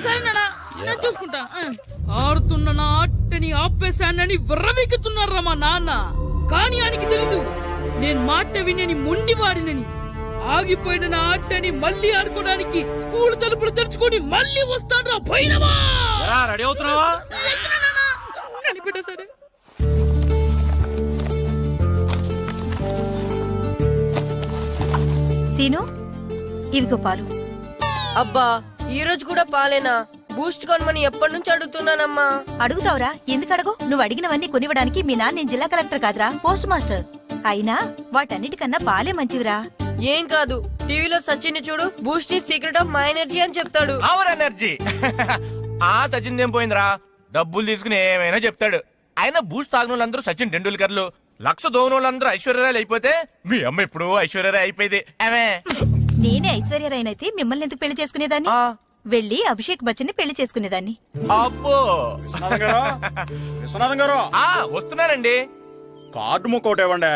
సరేనా నేను చూసుకుంటా. ఆడుతున్న నా ఆటని ఆపేశానని విర్రవీగుతున్నారా మా నాన్న. కానీ ఆయనకి తెలీదు నేను మాట వినని మొండివాడినని. ఆగిపోయిన నా ఆటని మళ్ళీ ఆడుకోవడానికి స్కూల్ తలుపులు తెరుచుకొని మళ్ళీ వస్తాడ్రా భైరవా. రెడీ అవుతున్నావా? కనిపెట్టా సరే. సీను, ఇవిగో పాలు. అబ్బా ఈ రోజు కూడా పాలేనా? బూస్ట్ కొనమని ఎప్పటి నుంచి అడుగుతున్నానమ్మా. అడుగుతావురా, ఎందుకు అడగు? నువ్వు అడిగినవన్నీ కొనివ్వడానికి మీ నాన్న నేను జిల్లా కలెక్టర్ కాదురా, పోస్ట్ మాస్టర్. అయినా వాటన్నిటికన్నా పాలే మంచివిరా. ఏం కాదు, టీవీలో సచిన్ చూడు, Boost is secret of my energy అని చెప్తాడు. Our energy. ఆ సచిన్ ఏం పోయిందిరా, డబ్బులు తీసుకుని ఏమైనా చెప్తాడు. ఆయన బూస్ట్ తాగిన వాళ్ళందరూ సచిన్ టెండూల్కర్లు, లక్ష దోని వాళ్ళందరూ ఐశ్వర్యరాయలు అయిపోతే మీ అమ్మ ఇప్పుడు ఐశ్వర్యరాయ్ అయిపోయింది. నేనే ఐశ్వర్యరాయనైతే మిమ్మల్ని ఎందుకు పెళ్లి చేసుకునేదాన్ని? వెళ్ళి అభిషేక్ బచ్చన్ ని పెళ్లి చేసుకునేదాన్ని. అబ్బో విశ్వనాథం గారు వస్తున్నానండి. కార్డు ముక్క ఒకటి ఇవ్వండి.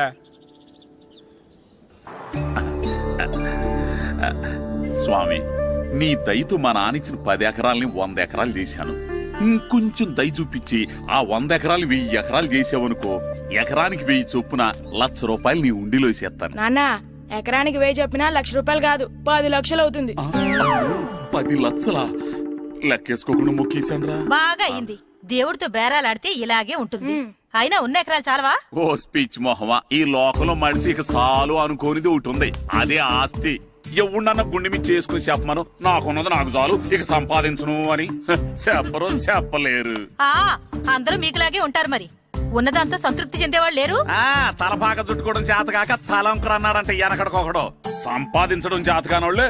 స్వామి, నీ దయతో మా నానిచ్చిన 10 ఎకరాలని 100 ఎకరాలు చేశాను. ఇంకొంచెం దయ చూపించి ఆ 100 ఎకరాలు 1000 ఎకరాలు చేసావనుకో, ఎకరానికి 1000 చొప్పున ₹1,00,000 నీ ఉండిలో వేసేస్తాను. నాన్న, ఎకరానికి 1000 చెప్పినా ₹1,00,000 కాదు, 10 లక్షలు అవుతుంది. 10 లక్షలా? లెక్కేసుకోకుండా మొక్కేశాను రా. బాగా అయింది. దేవుడితో బేరాలాడితే ఇలాగే ఉంటుంది. అయినా ఉన్న ఎకరాలు చాలవా? ఓ స్పీచ్ మొహమా, ఈ లోకంలో మనిషి ఇక చాలు అనుకోనిది ఒకటి ఉంది, అదే ఆస్తి. ఎవడన్నా గుండె మీద చేసుకుని చెప్పమను, నాకున్నది నాకు చాలు, ఇక సంపాదించను అని చెప్పరు, చెప్పలేరు. అందరూ మీకులాగే ఉంటారు మరి. ఉన్నదాంతో సంతృప్తి చెందేవాళ్ళు లేరు. తలపాక చుట్టుకోవడం చేతకాక తలంకర అన్నాడంటే వెనకడకొకడు. సంపాదించడం చేతకానోళ్లే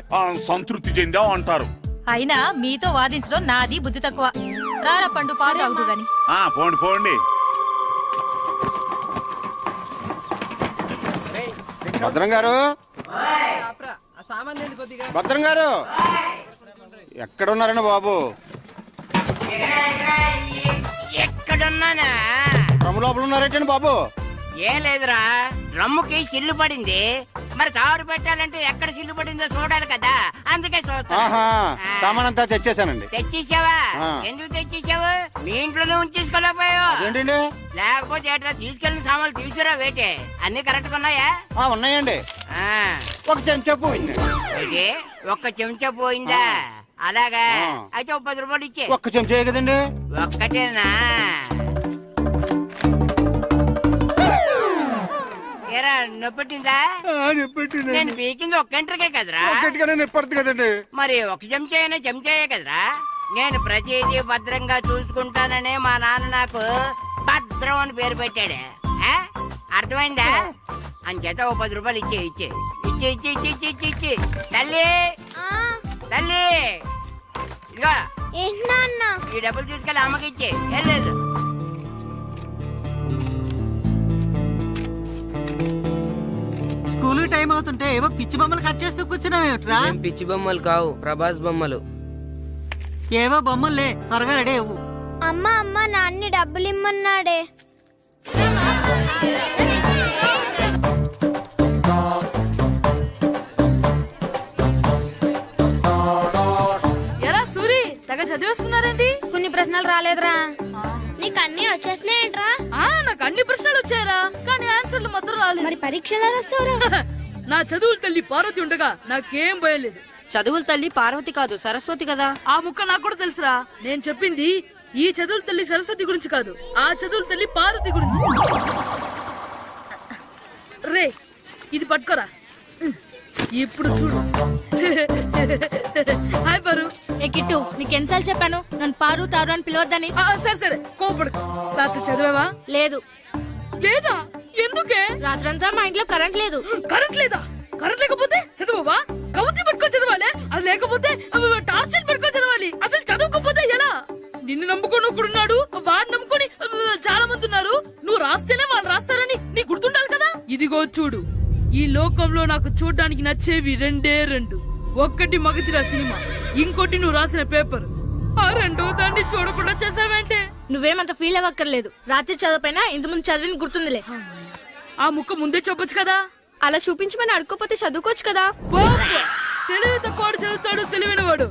సంతృప్తి చెందావు అంటారు. అయినా మీతో వాదించడం నాది బుద్ధి తక్కువ. రారా పండు, పాలు తాగుదు గాని. పోండి పోండి. భద్రం గారు, భద్రం గారు ఎక్కడున్నారండి బాబు? ఎక్కడున్నానా? డ్రమ్ము లోపల ఉన్నారేటండి బాబు? ఏం లేదురా, డ్రమ్ముకి సిల్లు పడింది. మరి కారు పెట్టాలంటే ఎక్కడ సిల్లు పడిందో చూడాలి కదా, అందుకే చూస్తా. సామాన్ అంతా తెచ్చేసానండి. తెచ్చేసావా? ఎందుకు తెచ్చేసావు? మీ ఇంట్లోనే ఉంచేసుకోలేకపోయావు. ఏంటండి? లేకపోతే ఎట్లా తీసుకెళ్లిన సామాన్లు తీసుకురా వేటే. అన్ని కరెక్ట్ ఉన్నాయా? ఉన్నాయండి. ఒక చెంచా పోయింది. అయితే ఒక్క చెంచా పోయిందా? అలాగా, అయితే ఒక ₹10 ఇచ్చే. ఒక్క చెంచా కదండి? ఒక్కటేనా? ఏరా, నొప్పెట్టిందా? నేను పీకింది ఒక్క గంటకే కదరా. కదండి. మరి ఒక చెంచాయే కదరా. నేను ప్రతిదీ భద్రంగా చూసుకుంటాననే మా నాన్న నాకు భద్రం అని పేరు పెట్టాడు. అర్థమైందా? అంచేత ఓ ₹10 ఇచ్చే. తల్లి తల్లి, ఇదిగో ఈ డబ్బులు తీసుకెళ్ళి అమ్మకి ఇచ్చే. వెళ్ళలేదు. స్కూల్ టైం అవుతుంటే ఏవో పిచ్చి బొమ్మలు కట్ చేస్తూ కూర్చున్నావేమిట్రా? పిచ్చి బొమ్మలు కావు, ప్రభాస్ బొమ్మలు. ఏవో బొమ్మలే, త్వరగా రెడీ అవ్వు. అమ్మ నాన్ని డబ్బులు ఇమ్మన్నాడే. ఎరా సూరి, తెగ చదివేస్తున్నారండి. కొన్ని ప్రశ్నలు రాలేదురా. నీకు అన్ని వచ్చేసినాయంట్రా? నాకు అన్ని ప్రశ్నలు వచ్చాయరా, కానీ ఆన్సర్లు మాత్రం రాలేదు. మరి పరీక్షలు రాస్తావురా? నా చదువుల తల్లి పార్వతి ఉండగా నాకేం భయం లేదు. చదువుల తల్లి పార్వతి కాదు, సరస్వతి కదా. ఆ ముక్క నాకు కూడా తెలుసురా. నేను చెప్పింది ఈ చదువుల తల్లి సరస్వతి గురించి కాదు, ఆ చదువుల తల్లి పార్వతి గురించి. రే, ఇది పట్టుకోరా. ఇప్పుడు చూడు. హాయ్ పారు. ఏ కిట్టు, నీకెన్నిసార్లు చెప్పాను నన్ను పారు తారు అని పిలవద్దని? సరే కోపడుకో. రాత్రి చదివావా? లేదు. లేదా? ఎందుకే? రాత్రంతా మా ఇంట్లో కరెంట్ లేదు. కరెంట్ లేదా? కరెంట్ లేకపోతే చదవవా? కవచి పట్టుకొని చదవాలి. అది లేకపోతే టార్చ్ లైట్ పట్టుకొని చదవాలి. అసలు చదవకపోతే ఎలా? నిన్ను నమ్ముకొని ఒకడున్నాడు, వాడిని నమ్ముకొని చాలా మంది ఉన్నారు. నువ్వు రాస్తేనే వాళ్ళు రాస్తారని నీ గుర్తుండాలి కదా. ఇదిగో చూడు, ఈ లోకంలో నాకు చూడ్డానికి నచ్చేవి రెండే రెండు. ఒక్కటి మగతిరా సినిమా, ఇంకోటి నువ్వు రాసిన పేపర్. ఆ రెండో దాన్ని చూడకుండా చేసావేంటే? నువ్వేమంత ఫీల్ అవ్వక్కర్లేదు. రాత్రి చదవపోయినా ఇంతకుముందు చదివిన గుర్తుందిలే. ఆ ముక్క ముందే చెప్పొచ్చు కదా. అలా చూపించమని అడుక్కోపోతే చదువుకోవచ్చు కదా. తెలివి తక్కువ చదువుతాడు, తెలివైన వాడు.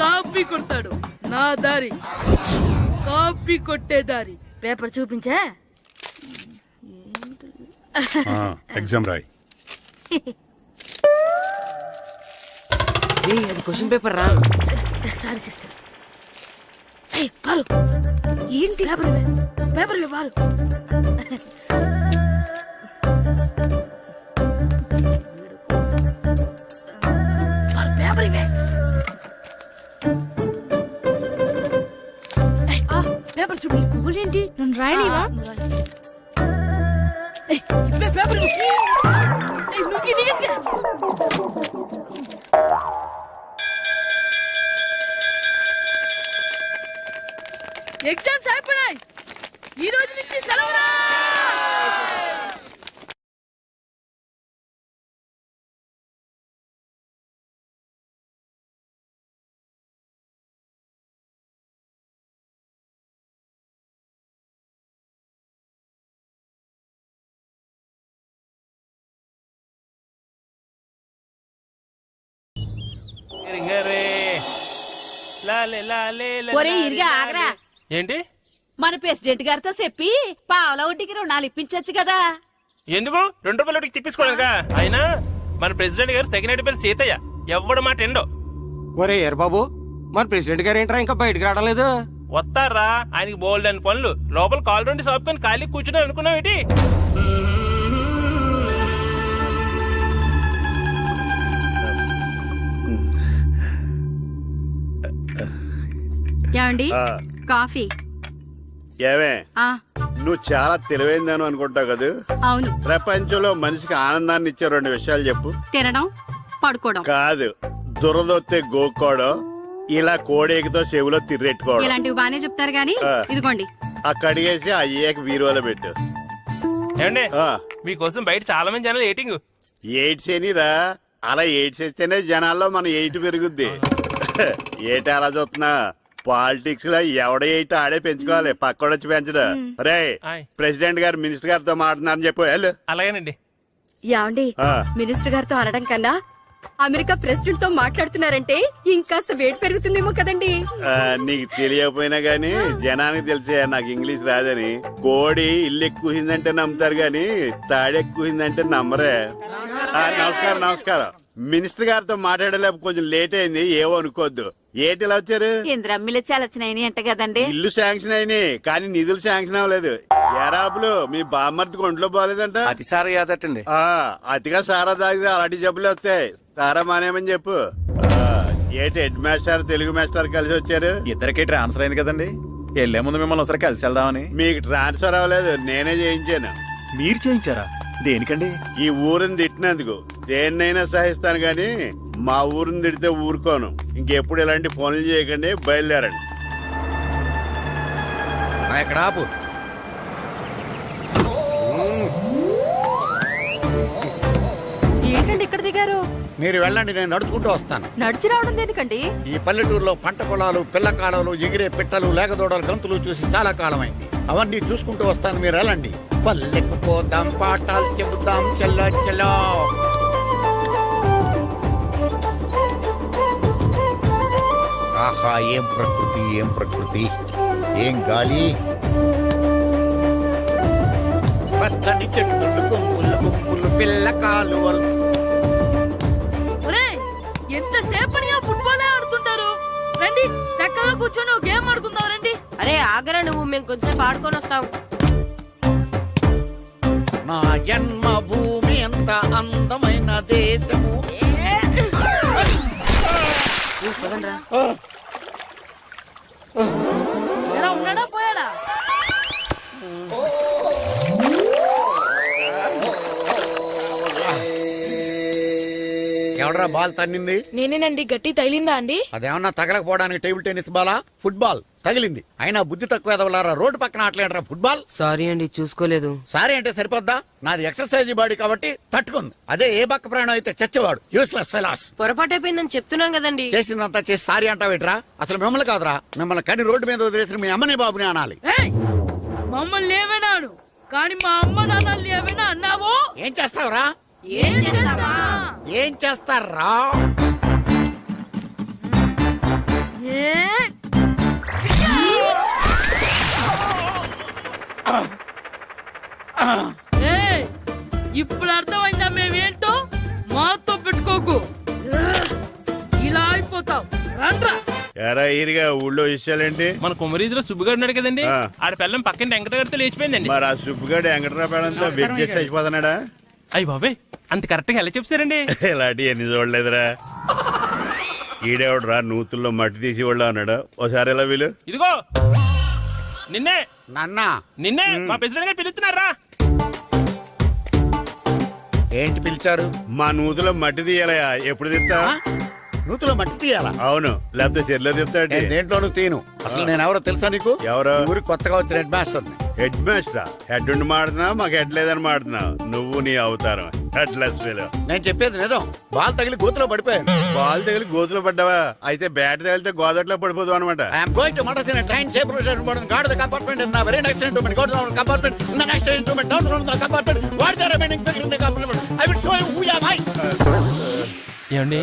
కాపీ కొడతాడు. నా దారి కాపీ కొట్టే దారి. పేపర్ చూపించే. ఎగ్జామ్ రాయి. అది క్వశ్చన్ పేపర్ రా. Sorry sister. పారు ఏంటి పేపర్ పారు. పేపర్ ఇవే. పేపర్ చూడు. స్కూల్ ఏంటి నన్ను రాయనివా? పేపర్ ఎగ్జామ్స్ అయిపోయాయి. ఈ రోజు నుంచి సెలవురా. ఒరే ఇరిగా ఆగరా. ఏంటి? మన ప్రెసిడెంట్ గారితో చెప్పి పావుల వడ్డీకి రుణాలు ఇప్పించొచ్చు కదా. ఎందుకు ₹2 తిప్పించుకోలేదుగా. అయినా మన ప్రెసిడెంట్ గారు సెకండ్ పేరు సీతయ్య ఎవడు మాట ఎండో. ఒరే ఎర్ బాబు, మన ప్రెసిడెంట్ గారు ఏంట్రా ఇంకా బయటకు రావడం లేదు? వస్తారా, ఆయనకి బోల్డ్ అని పనులు. లోపల కాల్ రెండు సాపుకొని ఖాళీ కూర్చుని అనుకున్నావు ఏంటి? ఏమండి కాఫీ? ఏమే ఆ నువ్వు చాలా తెలివైందని అనుకుంటావు కదా. అవును. ప్రపంచంలో మనిషికి ఆనందాన్ని ఇచ్చే 2 విషయాలు చెప్పు. తినడం, పడుకోవడం. కాదు, దురదొత్తే గోక్కోవడం, ఇలా కోడేకితో చెవులో తిర్రెట్టుకోవడం. ఇలాంటివి బానే చెప్తారు గానీ ఇదిగోండి. కడిగేసి అయ్యాక బీరువాలో పెట్టు. ఏమండి మీకోసం బయట చాలా మంది జనాలు ఏటింగ్. ఎయిడ్స్ ఏనిరా, అలా ఎయిడ్స్ వేస్తేనే జనాల్లో మన ఎయిట్ పెరుగుద్ది. ఏటి అలా చూస్తున్నా? పాలిటిక్స్ లో ఎవడ ఎయిట్ ఆడే పెంచుకోవాలి, పక్కడొచ్చి పెంచడం. రే ప్రెసిడెంట్ గారు మినిస్టర్ గారితో మాట్లాడుతున్నారని చెప్పు. వెళ్ళు. అలాగేనండి. యాండి మినిస్టర్ గారితో అనడం కన్నా అమెరికా ప్రెసిడెంట్ తో మాట్లాడుతున్నారంటే ఇంకాస్త వేడి పెరుగుతుందేమో కదండి. నీకు తెలియకపోయినా గానీ జనానికి తెలిసే నాకు ఇంగ్లీష్ రాదని. కోడి ఇల్లు ఎక్కువసిందంటే నమ్ముతారు గాని తాడెక్కువసిందంటే నమ్మరే. నమస్కారం నమస్కారం. మినిస్టర్ గారితో మాట్లాడలేక కొంచెం లేట్ అయింది, ఏవో అనుకోవద్దు. ఏటి ఇలా వచ్చారు? ఇంద్రమ్మిలు చాలచ్చినాయని అంట కదండి. ఇల్లు శాంక్షన్ అయినాయి కానీ నిధులు శాంక్షన్ అవ్వలేదు. ఎరాపులు మీ బామ్మర్తికి ఒంట్లో పోలేదంట. అతిసారి యాదటండి. అతిగా సారా తాగితే అలాంటి జబ్బులు వస్తాయి. సారా మానేమని చెప్పు. ఏటి హెడ్ మాస్టర్ తెలుగు మాస్టర్ కలిసి వచ్చారు? ఇద్దరికి ట్రాన్స్ఫర్ అయింది కదండి, వెళ్లే ముందు మిమ్మల్ని ఒకసారి కలిసి వెళ్దామని. మీకు ట్రాన్స్ఫర్ అవ్వలేదు, నేనే చేయించాను. మీరు చేయించారా? దేనికండి? ఈ ఊరిని తిట్టినందుకు. దేన్నైనా సహిస్తాను గాని మా ఊరిని తిడితే ఊరుకోను. ఇంకెప్పుడు ఇలాంటి పనులు చేయకండి, బయలుదేరండి. ఎక్కడ ఆపు. ఏంటండి ఇక్కడ దిగారు? మీరు వెళ్ళండి, నేను నడుచుకుంటూ వస్తాను. నడిచి రావడం దేనికండి? ఈ పల్లెటూరులో పంట పొలాలు, పిల్ల కాలాలు, ఎగిరే పిట్టలు, లేకదోడలు, గంతులు చూసి చాలా కాలమైంది. అవన్నీ చూసుకుంటూ వస్తాను, మీరు వెళ్ళండి. పల్లెకు పోదాం, పాఠాలు చెబుతాం, చెల్లో చెల్లో. ఆహా, ఏం ప్రకృతి, ఏం ప్రకృతి, ఏం గాలి. పచ్చని చెట్లు, గుంపులు గుంపులు, పిల్ల కాలువలు. ఎంతసేపని ఫుట్బాల్ ఆడుతుంటారు. రండి చక్కగా కూర్చొని ఒక గేమ్ ఆడుకుందాం. రండి. అరే ఆగరా నువ్వు, మేము కొంచెం ఆడుకొని వస్తాం. నా జన్మ భూమి ఎంత అందమైన దేశము. ఎలా ఉన్నాడా పోయాడా? ఎవడరా బాల్ తన్నింది? నేనేనండి. గట్టి తగిలిందా అండి? అదేమన్నా తగలకపోవడానికి టేబుల్ టెన్నిస్ బాలా, ఫుట్బాల్ తగిలింది. అయినా బుద్ధి తక్కువ ఎదవలారా, రోడ్డు పక్కన ఆటలేడరా ఫుట్బాల్. సారీ అండి, చూసుకోలేదు. సారీ అంటే సరిపోద్దా? నాది ఎక్సర్సైజ్ బాడీ కాబట్టి తట్టుకుంది. అదే ఏ బక్క ప్రాణం అయితే చచ్చేవాడు. Useless fellas. పొరపాటు అయిపోయిందని చెప్తున్నాం కదండి. చేసిందంతా చేసి సారీ అంటావేట్రా? అసలు మిమ్మల్ని కాదురా, మిమ్మల్ని కని రోడ్డు మీద వదిలేసిన మీ అమ్మని బాబుని అనాలి. మమ్మల్ని ఏమైనాను కానీ మా అమ్మ నాన్నల్ని ఏమైనా అన్నావో ఏం చేస్తావురా? ఏం చేస్తావా? ఏం చేస్తారా? రాండ్రా. ఎరా ఈరిగా ఊళ్ళో విషయాలేంటి? మన కుమరీధిలో సుబ్బుగాడు ఉన్నాడు కదండి, ఆ. ఆడ పిల్లం పక్కన వెంకటగారితో లేచిపోయిందండి. మరి ఆ సుబ్బుగాడు వెంకటరాపేడంతో వెబ్ చేసి అయిపోతున్నాడా? అయ్యి బాబాయ్, అంత కరెక్ట్ గా ఎలా చెప్తారండి? ఇలాంటి ఎన్ని చూడలేదురా. ఈడేవడరా నూతుల్లో మట్టి తీసి వాళ్ళు అన్నాడు. ఓసారి ఎలా వీలు ఇదిగో నిన్నే నాన్నా నిన్నే మా ప్రెసిడెంట్ గారు పిలుస్తున్నారా? ఏంటి పిలిచారు? మా నూతులో మట్టి తీయాలయా. ఎప్పుడు తీస్తా? నూతులో మట్టి తీయాలా? అవును, లేకపోతే చెర్లో తీస్తాడు. దేంట్లోనూ తీను. అసలు నేను ఎవరో తెలుసా నీకు? ఎవరో ఊరి కొత్తగా వచ్చిన head master. Head master? Head ఉండి మాడుతున్నావు, మాకు హెడ్ లేదని మాడుతున్నావు. నువ్వు నీ అవతారం హెడ్ లెస్ ఫెలో. నేను చెప్పేది నిజం. బాల్ తగిలి గోతులో పడిపోయాను. బాల్ తగిలి గోతులో పడ్డావా? అయితే బ్యాట్ తగిలితే గోదట్లో పడిపోదు అనమాట. ఏమండి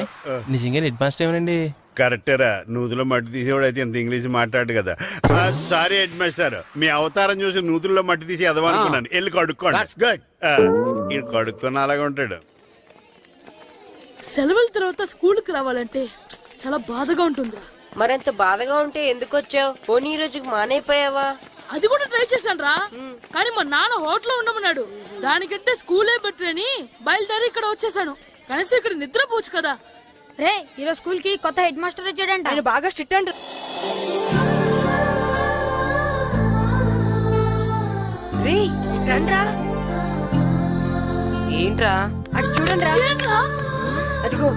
నిజంగా హెడ్ మాస్టర్ ఏమనండి? కరెక్టేరా, నూతులో మట్టి తీసేవాడు అయితే ఇంత ఇంగ్లీష్ మాట్లాడు కదా. సారీ హెడ్ మాస్టర్, మీ అవతారం చూసి నూతుల్లో మట్టి తీసి ఎదవనుకున్నాను. వెళ్ళి కడుక్కోండి. ఇది కడుక్కున్న అలాగే ఉంటాడు. సెలవుల తర్వాత స్కూల్కి రావాలంటే చాలా బాధగా ఉంటుందిరా. మరంత బాధగా ఉంటే ఎందుకు వచ్చావు? పోనీ ఈ రోజుకి మానైపోయావా? అది కూడా ట్రై చేశాను రా, కానీ మా నాన్న హోటల్లో ఉండమన్నాడు. దానికంటే స్కూలే బెటర్ అని బయలుదేరి ఇక్కడ వచ్చేసాను. కనీసం ఇక్కడ నిద్రపోవచ్చు కదా. రే ఈరోజు స్కూల్ కి కొత్త హెడ్ మాస్టర్ వచ్చాడంట. ఆయన బాగా స్ట్రిక్ట్ అంట. రే రండ్రా. ఏంట్రా అటు చూడండిరా. అదిగో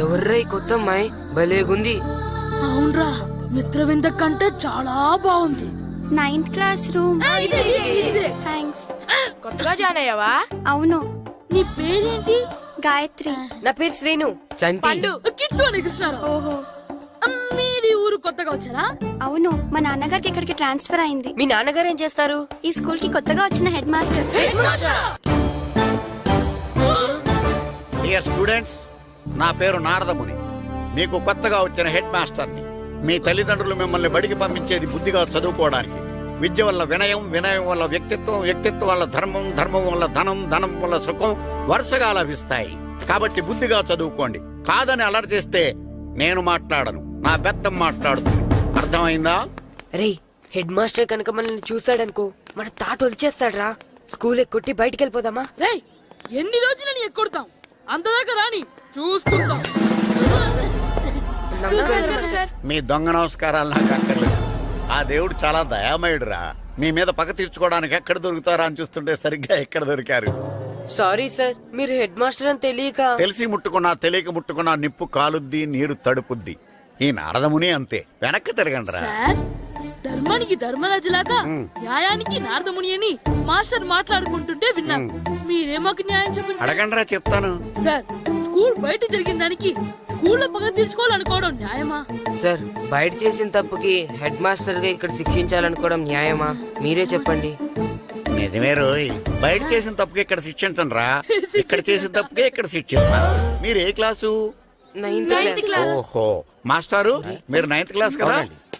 ఎవర్రా ఈ కొత్త అమ్మాయి? భలేగుంది. అవునరా, మిత్రవింద కంటే చాలా బాగుంది. 9th class room. థ్యాంక్స్. కొత్తగా జాయిన్ అయ్యావా? అవును. నీ పేరేంటి? గాయత్రి. నా పేరు శ్రీను. పండు. కిట్టు అని కృష్ణారావు. ఓహో. మీది ఊరు కొత్తగా వచ్చారా? అవును, మా నాన్నగారికి ఇక్కడికి ట్రాన్స్ఫర్ అయింది. మీ నాన్నగారు ఏం చేస్తారు? ఈ స్కూల్ కి కొత్తగా వచ్చిన హెడ్ మాస్టర్. డియర్ స్టూడెంట్స్, నా పేరు నారదముని. మీకు కొత్తగా వచ్చిన హెడ్ మాస్టర్ని. మీ తల్లిదండ్రులు మిమ్మల్ని బడికి పంపించేది బుద్ధిగా చదువుకోవడానికి. విద్య వల్ల వినయం, వినయం వల్ల వ్యక్తిత్వం, వ్యక్తిత్వం వల్ల ధర్మం, ధర్మం వల్ల ధనం, ధనం వల్ల సుఖం వరుసగా లభిస్తాయి. కాబట్టి బుద్ధిగా చదువుకోండి. కాదని అలర్ చేస్తే నేను మాట్లాడను, నా బెత్తం మాట్లాడుతుంది. అర్థమైందా? రే హెడ్ మాస్టర్ కనుక మనల్ని చూసాడనుకో మన తాట వచ్చేస్తాడ్రా. స్కూల్ ఎక్కొట్టి బయటికి వెళ్ళిపోదామా? రే ఎన్ని రోజులని ఎక్కొడతాం? అంతదాకా రాని చూసుకుంటాం. మీ దొంగ నమస్కారాలు నాకు అక్కర్లేదు. ఆ దేవుడు చాలా దయామయుడురా. మీ మీద పగ తీర్చుకోవడానికి ఎక్కడ దొరుకుతారా అని చూస్తుంటే సరిగ్గా ఎక్కడ దొరికారు. సారీ సార్, మీరు హెడ్ మాస్టర్ అని తెలియక. తెలిసి ముట్టుకున్నా తెలియక ముట్టుకున్నా నిప్పు కాలుద్ది, నీరు తడుపుద్ది. ఈ నారదముని అంతే. వెనక్కి తిరగండి రా. సార్, ధర్మానికి ధర్మరాజులాగా న్యాయానికి నారదముని అని మాస్టర్ మాట్లాడుకుంటుంటే విన్నాం. మీరే మాకు న్యాయం చెప్పండి. అడగండి రా, చెప్తాను. సార్, స్కూల్ బయట జరిగిన దానికి స్కూల్లో పగ తీర్చుకోవాలనుకోవడం న్యాయమా? సార్, బయట చేసిన తప్పుకి హెడ్ మాస్టర్ గా ఇక్కడ శిక్షించాలనుకోవడం న్యాయమా? మీరే చెప్పండి. నిజమే రోయ్, బయట చేసిన తప్పుకి ఇక్కడ శిక్షించను రా. ఇక్కడ చేసిన తప్పుకే ఇక్కడ శిక్షిస్తా. మీరు ఏ క్లాసు? 9th class. ఓహో, మాస్టారు మీరు 9th క్లాస్ కదా?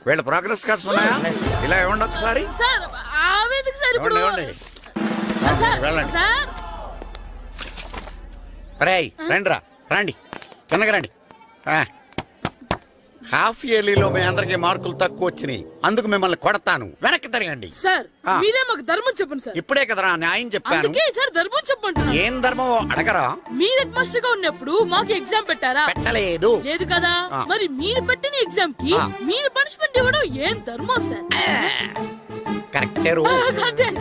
వీళ్ళ ప్రోగ్రెస్ కార్డ్స్ ఉన్నాయా? ఇలా ఇవ్వండి ఒకసారి. సార్, ఆవేదకు సార్ ఇప్పుడు. ఇవ్వండి. సార్, వెళ్ళండి. సార్. రేయ్ రండి రా, రండి కిందకి రండి. హాఫ్ ఇయర్లీలో మీ అందరికి మార్కులు తక్కువ వచ్చినాయి, అందుకు మిమ్మల్ని కొడతాను. వెనక్కి తిరగండి. సార్, మీరే మాకు ధర్మం చెప్పండి సార్. ఇప్పుడే కదరా న్యాయం చెప్పాను. అందుకే సార్ ధర్మం చెప్పంటున్నా. ఏం ధర్మం అడగరా? మీరు హెడ్ మాస్టర్ గా ఉన్నప్పుడు మాకు ఎగ్జామ్ పెట్టారా? పెట్టలేదు. లేదు కదా. మరి మీరు పెట్టిన ఎగ్జామ్ కి మీరు పనిష్మెంట్ ఇవ్వడం ఏం ధర్మం సార్? కరెక్టే.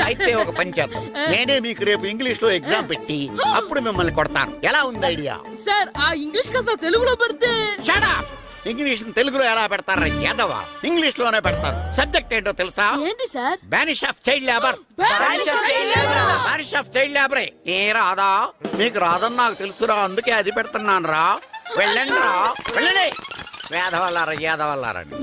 అయితే ఒక పని చేద్దాం. నేనే మీకు రేపు ఇంగ్లీష్ లో ఎగ్జామ్ పెట్టి అప్పుడు మిమ్మల్ని కొడతాను. ఎలా ఉంది ఐడియా? సార్, ఆ ఇంగ్లీష్ కాస్త తెలుగులో పెడితే. ఇంగ్లీష్ తెలుగులో ఎలా పెడతారా యాదవా? ఇంగ్లీష్ లోనే పెడతారు. సబ్జెక్ట్ ఏంటో తెలుసా? ఏంటి sir? Banish of child labour. Banish of child లేబరే. ఏ రాదా? మీకు రాదని నాకు తెలుసురా, అందుకే అది పెడుతున్నాను రా. వెళ్ళండి రా, వెళ్ళండి. వేదవల్లారా, యాదవల్లారండి.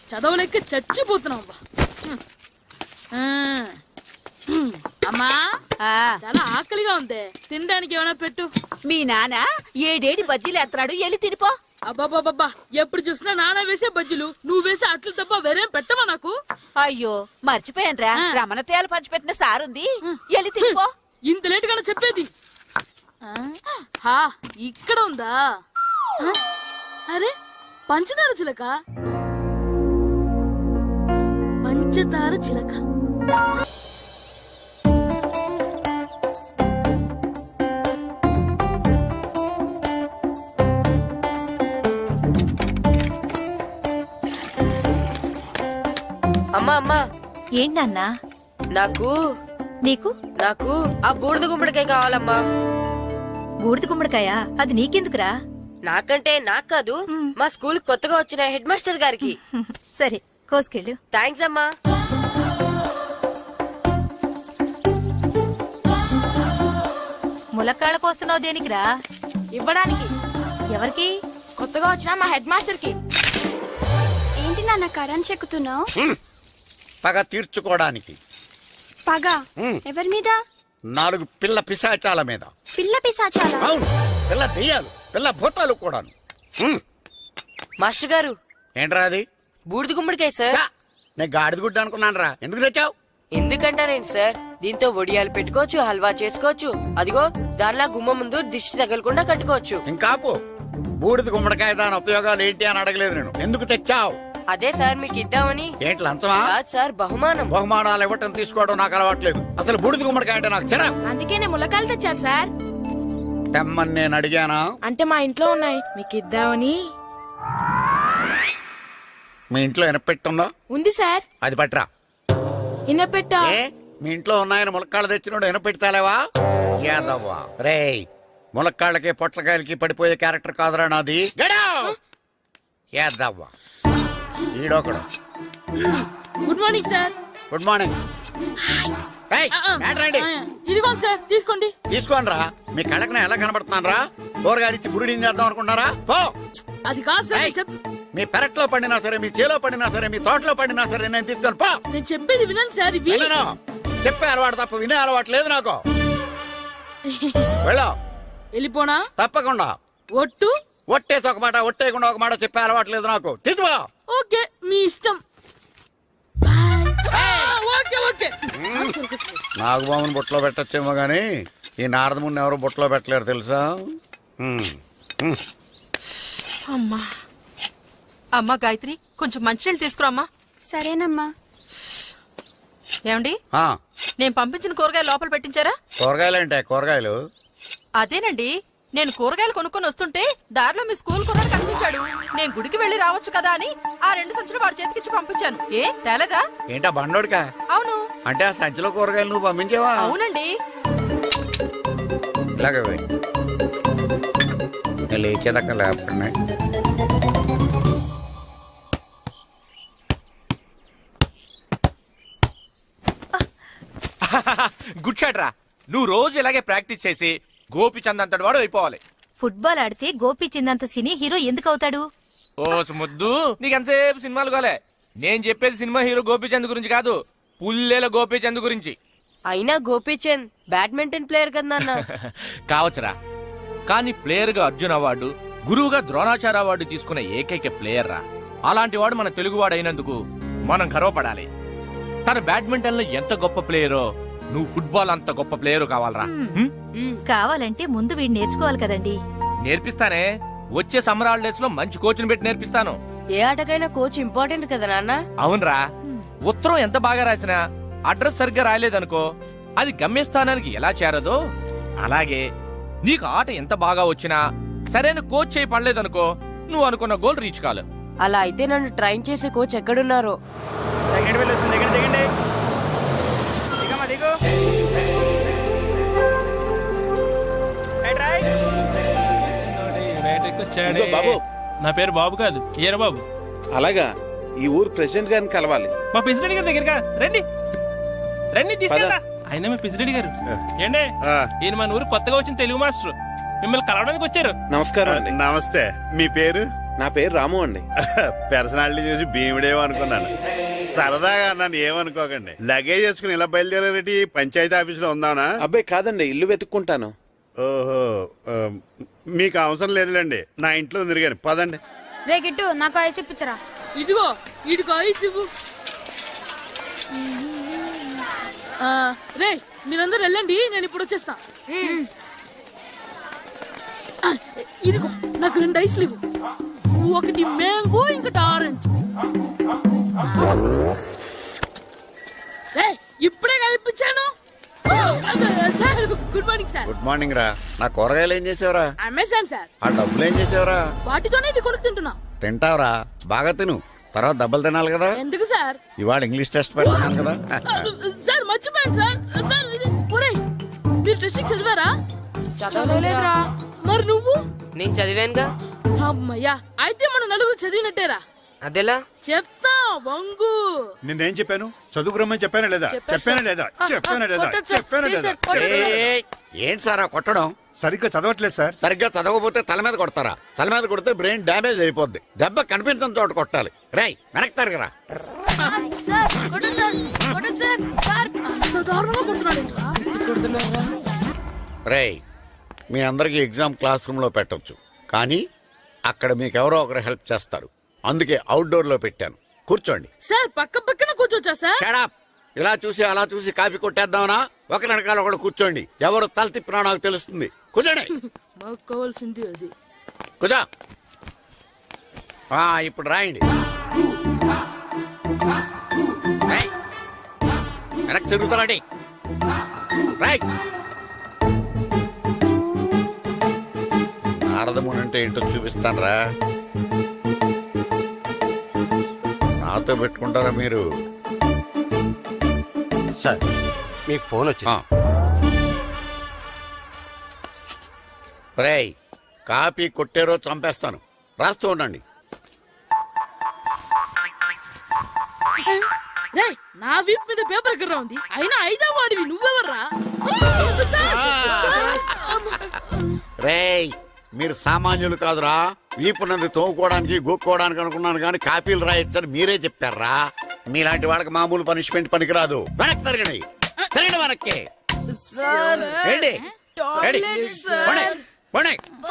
చదవలేక చచ్చిపోతున్నాం. అమ్మా, చాలా ఆకలిగా ఉంది, తినడానికి ఏమైనా పెట్టు. మీ నాన్న ఏడేడి బజ్జీలు ఎత్తాడు, వెళ్ళి తినిపో. అబ్బాబాబా, ఎప్పుడు చూసినా నాన్న వేసే బజ్జీలు, నువ్వు వేసే అట్లు తప్ప వేరేం పెట్టవా నాకు? అయ్యో మర్చిపోయానురా ఆ. రమణ తేలు పంచిపెట్టిన సారుంది ఎల్లి తీసుకో. ఇంత లేట్ గా చెప్పేది ఆ? హా ఇక్కడ ఉందా ఆ? అరే పంచదార చిలక పంచదార చిలక అమ్మా అమ్మా ఏంటన్నా నాకు నీకు నాకు ఆ బూడిద గుమ్మడికాయ కావాలమ్మా. బూడిద గుమ్మడికాయ అది నీకెందుకురా? నాకంటే నాకు కాదు, మా స్కూల్ కొత్తగా వచ్చిన హెడ్ మాస్టర్ గారికి. సరే కోసుకెళ్ళు. థ్యాంక్స్ అమ్మా. ములక్కాళ్ళ కోస్తున్నావు దేనికిరా? ఇవ్వడానికి. ఎవరికి? కొత్తగా వచ్చిన మా హెడ్ మాస్టర్ కి. ఏంటి నాన్న కరెంట్ చెక్కుతున్నావు? పగ తీర్చుకోవడానికి. పగ ఉమ్. ఎవరి మీద? 4 పిల్ల పిశాచాల మీద. పిల్ల పిశాచాల? అవును, పిల్ల దెయ్యాలు, పిల్ల భూతాలు కూడాను. మాస్టర్ గారు, ఏంట్రా అది? బూడిద గుమ్మడికాయ సార్. ఛా, నేను గాడిద గుడ్డ అనుకున్నాను రా. ఎందుకు తెచ్చావు? ఎందుకంటారేంటి సార్, దీంతో వడియాలు పెట్టుకోవచ్చు, హల్వా చేసుకోవచ్చు. అదిగో దానిలా గుమ్మ ముందు దిష్టి తగలకుండా కట్టుకోవచ్చు. ఇంకాపు బూడిద గుమ్మడికాయ దాని ఉపయోగాలు ఏంటి అని అడగలేదు నేను. ఎందుకు తెచ్చావు? అదే సార్ మీకు ఇద్దామని. ఏంటి లంచమా? కాదు సార్, బహుమానం. బహుమానాలు ఇవ్వటం తీసుకోవడం నాకు అలవాట్లేదు. అసలు బూడిద గుమ్మడికాయ అంటే నాకు చిరా. అందుకే నేను ములకాయలు తెచ్చాను సార్. తెమ్మని నేను అడిగానా? అంటే మా ఇంట్లో ఉన్నాయి, మీకు ఇద్దామని. మీ ఇంట్లో ఎనపెట్టుందా? ఉంది సార్. అది పట్రా. ఇన్నపెట్టా. ఏ మీ ఇంట్లో ఉన్నాయని ములక్కాళ్ళు తెచ్చినోడు ఎనపెడతాలేవా? యాదవ్వా రేయ్, ములక్కాళ్ళకి పొట్లకాయలకి పడిపోయే క్యారెక్టర్ కాదురా నాది. యాదవ్వా ఈడొకడు. Good morning sir. Good morning. ఏయ్, మ్యాటర్ ఏంటి? ఇదిగోండి సార్ తీసుకోండి. తీసుకోనరా. మీ కళ్ళకి నేను ఎలా కనబడుతున్నాను రా? కూరగాయలిచ్చి బురిడింగ్ చేద్దాం అనుకుంటారా? పో. అది కాదు సార్. ఏయ్, మీ పెరట్లో పండినా సరే, మీ చేలో పండినా సరే, మీ తోటలో పండినా సరే నేను తీసుకొని పో. నేను చెప్పేది వినండి సార్. ఇవి వెళ్ళను. చెప్పే అలవాటు తప్ప వినే అలవాటు లేదు నాకు. వెళ్ళా. వెళ్ళిపోనా? తప్పకుండా. ఒట్టు. ఒట్టేసి ఒక మాట, ఒట్టేయకుండా ఒక మాట చెప్పే అలవాటు లేదు నాకు. తీసుకో. ఓకే మీ ఇష్టం. బాయ్. Okay okay. నాగబాబుని బుట్టలో పెట్టచ్చేమో గానీ ఈ నారదముని ఎవరు బుట్టలో పెట్టలేరు తెలుసా? అమ్మా. అమ్మా గాయత్రి, కొంచెం మంచినీళ్ళు తీసుకురామ్మా. సరేనమ్మా. ఏమండి, ఆ, నేను పంపించిన కూరగాయలు లోపల పెట్టించారా? కూరగాయలేంటే కూరగాయలు? అదేనండి, నేను కూరగాయలు కొనుక్కొని వస్తుంటే దారిలో మీ స్కూల్ కుర్రాడు కనిపించాడు. నేను గుడికి వెళ్లి రావచ్చు కదా అని ఆ 2 సంచులు వాడి చేతికిచ్చి పంపించాను. ఏ తేలేదా? ఏంటా బండోడికా? అవును. అంటే ఆ సంచిలో కూరగాయలు నువ్వు పంపించావా? అవునండి. ఇలాగే పోయి నేను లేచేదాకా లేకుండా. గుడ్ షాట్ రా. నువ్వు రోజు ఇలాగే ప్రాక్టీస్ చేసి గోపిచంద్ అంతటి వాడు అయిపోవాలి. ఫుట్బాల్ ఆడితే గోపీచంద్ సినీ హీరో ఎందుకు అవుతాడు? ఓ ముద్దు, నీకు ఎంతసేపు సినిమాలు కాలే. నేను చెప్పేది సినిమా హీరో గోపిచంద్ గురించి కాదు, పుల్లేల గోపిచంద్ గురించి. అయినా గోపీచంద్ బ్యాడ్మింటన్ ప్లేయర్ కదా నాన్న. కావచ్చురా, కానీ ప్లేయర్ గా అర్జున్ అవార్డు, గురువుగా ద్రోణాచార్య అవార్డు తీసుకున్న ఏకైక ప్లేయర్ రా. అలాంటి వాడు మన తెలుగువాడు అయినందుకు మనం గర్వపడాలి. తన బ్యాడ్మింటన్ లో ఎంత గొప్ప ప్లేయరో నువ్వు ఫుట్బాల్ అంత గొప్ప ప్లేయరు కావాలరా. కావాలంటే ముందు వీడు నేర్చుకోవాలి కదండి. నేర్పిస్తానే. వచ్చే సమ్మర్ హాలిడేస్ లో మంచి కోచ్ని పెట్టి నేర్పిస్తాను. ఏ ఆటకైనా కోచ్ ఇంపార్టెంట్ కదా నాన్న. అవునరా, ఉత్తరం ఎంత బాగా రాసినా అడ్రస్ సరిగ్గా రాయలేదనుకో అది గమ్యస్థానానికి ఎలా చేరదో అలాగే నీకు ఆట ఎంత బాగా వచ్చినా సరైన కోచ్ చేయి పడలేదనుకో నువ్వు అనుకున్న గోల్ రీచ్ కాదు. అలా అయితే నన్ను ట్రైన్ చేసే కోచ్ ఎక్కడున్నారో. సెకండ్ వెళ్ళి వచ్చింది, దిగండి. దిగమ్మా, దిగు. బాబు, నా పేరు బాబు కాదు, ఈయన బాబు. అలాగా, ఈ ఊరు ప్రెసిడెంట్ గారిని కలవాలి. మా ప్రెసిడెంట్ గారి దగ్గరగా రండి. రండి తీసుకెళ్తా. ఆయన మీ ప్రెసిడెంట్ గారు. ఏండే, ఈయన మన ఊరు కొత్తగా వచ్చిన తెలుగు మాస్టర్, మిమ్మల్ని కలవడానికి వచ్చారు. నమస్కారం అండి. నమస్తే. మీ పేరు? నా పేరు రాము అండి. పర్సనాలిటీ చూసి భీముడేమో అనుకున్నాను. సరదాగా నన్ను ఏమనుకోకండి. లగేజ్ చేసుకుని ఇలా బయలుదేరేటి పంచాయతీ ఆఫీసులో ఉందానా? అబ్బాయి కాదండి, ఇల్లు వెతుక్కుంటాను. ఓహో, మీకు అవసరం లేదులేండి, నా ఇంట్లో తిరిగాను. పదండి. రే గిట్టు, నాకు ఐస్ ఇప్పించరా. ఇదిగో ఇదిగో ఐస్ ఇవ్వు. రే మీరందరూ వెళ్ళండి, నేను ఇప్పుడు వచ్చేస్తా. ఆ, ఇదిగో నాకు 2 ఐస్లు ఇవ్వు. ఒకటి మ్యాంగో, ఇంకటి ఆరెంజ్. ఇప్పుడే కనిపించాను. Sir good morning sir. Good morning రా. నా కూరగాయలు ఏం చేసావురా? Amazon sir. ఆ డబ్బులు ఏం చేసావురా? వాటితోనే ఇవి కొనుక్కు తింటున్నా. తింటావురా, బాగా తిను. తర్వాత దెబ్బలు తినాలి కదా. ఎందుకు సార్? ఇవాళ ఇంగ్లీష్ టెస్ట్ పెడుతున్నాను కదా. సార్ మర్చిపోయాను సార్. సార్ ఒరేయ్, మీరు టెస్టింగ్ చదివారా? చదవలేదురా. మరి నువ్వు? నేను చదివానుగా. అమ్మయ్యా, అయితే మన నలుగురు చదివినట్టేరా. అదెలా? చెప్తా వంగు. నేనేం చెప్పాను? చదువుకురమ్మని చెప్పానా లేదా? చెప్పానా లేదా? చెప్పానా లేదా? చెప్పానా లేదా? ఏంటి సార్ కొట్టడం? సరిగ్గా చదవట్లేదు సార్. సరిగ్గా చదవకపోతే తల మీద కొడతారా? తల మీద కొడితే బ్రెయిన్ డ్యామేజ్ అయిపోద్ది. దెబ్బ కనిపించిన చోట కొట్టాలి. రేయ్ వెనక్కి తరగరా. రేయ్ మీ అందరికి ఎగ్జామ్ క్లాస్ రూమ్ లో పెట్టొచ్చు, కానీ అక్కడ మీకు ఎవరో ఒకరు హెల్ప్ చేస్తారు. అందుకే అవుట్డోర్ లో పెట్టాను. కూర్చోండి. సార్ పక్క పక్కన కూర్చోచ్చా సార్? షడప్. ఇలా చూసి అలా చూసి కాపీ కొట్టేద్దామనా? ఒకరి వెనకాల ఒకడు కూర్చోండి. ఎవరు తల తిప్పినా నాకు తెలుస్తుంది. కూర్చోండి. మాకు కావాల్సింది అది. కూర్చో. ఇప్పుడు రాయండి. వెనక్కి తిరుగుతారండి. రైట్. నారదముని అంటే ఏంటో చూపిస్తాను రా. నాతో పెట్టుకుంటారా మీరు? సార్ మీకు ఫోన్ వచ్చింది. రేయ్ కాపీ కొట్టేరో చంపేస్తాను. రాస్తూ ఉండండి. రేయ్ నా వీప్ మీద పేపర్ ఎక్కడ ఉంది? అయినా 5వ వాడివి నువ్వెవర్రా? రేయ్ మీరు సామాన్యులు కాదురా. వీపునంది తోముకోవడానికి గోక్కోవడానికి అనుకున్నాను, కానీ కాపీలు రాయొచ్చని మీరే చెప్పారా. మీలాంటి వాళ్ళకి మామూలు పనిష్మెంట్ పనికిరాదు. వెనక్కి తిరగండి. తిరగండి వెనక్కి. ఏంటి?